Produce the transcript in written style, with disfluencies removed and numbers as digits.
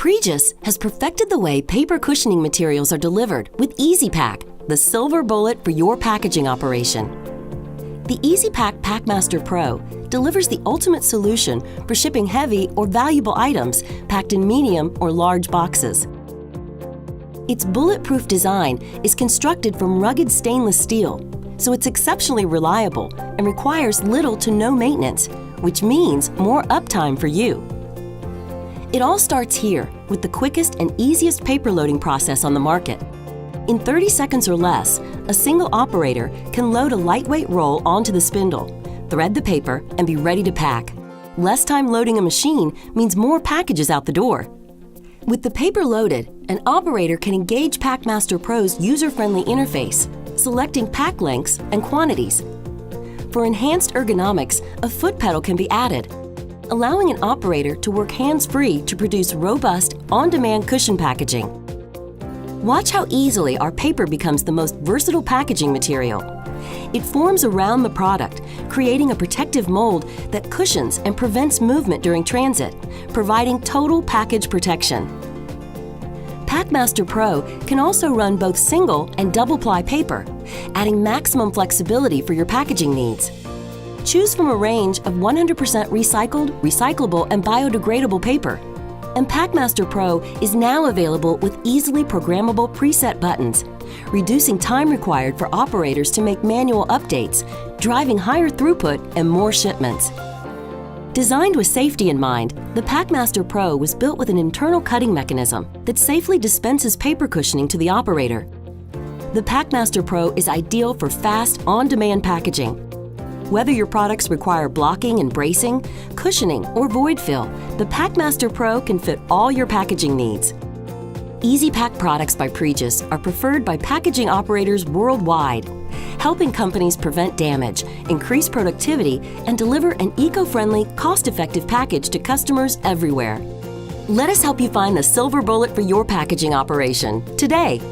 Pregis has perfected the way paper cushioning materials are delivered with Easypack, the silver bullet for your packaging operation. The Easypack Packmaster Pro delivers the ultimate solution for shipping heavy or valuable items packed in medium or large boxes. Its bulletproof design is constructed from rugged stainless steel, so it's exceptionally reliable and requires little to no maintenance, which means more uptime for you. It all starts here with the quickest and easiest paper loading process on the market. In 30 seconds or less, a single operator can load a lightweight roll onto the spindle, thread the paper, and be ready to pack. Less time loading a machine means more packages out the door. With the paper loaded, an operator can engage Packmaster Pro's user-friendly interface, selecting pack lengths and quantities. For enhanced ergonomics, a foot pedal can be added, allowing an operator to work hands-free to produce robust, on-demand cushion packaging. Watch how easily our paper becomes the most versatile packaging material. It forms around the product, creating a protective mold that cushions and prevents movement during transit, providing total package protection. Packmaster Pro can also run both single and double-ply paper, adding maximum flexibility for your packaging needs. Choose from a range of 100% recycled, recyclable, and biodegradable paper. And Packmaster Pro is now available with easily programmable preset buttons, reducing time required for operators to make manual updates, driving higher throughput and more shipments. Designed with safety in mind, the Packmaster Pro was built with an internal cutting mechanism that safely dispenses paper cushioning to the operator. The Packmaster Pro is ideal for fast, on-demand packaging. Whether your products require blocking and bracing, cushioning, or void fill, the Packmaster Pro can fit all your packaging needs. Easypack products by Pregis are preferred by packaging operators worldwide, helping companies prevent damage, increase productivity, and deliver an eco-friendly, cost-effective package to customers everywhere. Let us help you find the silver bullet for your packaging operation today.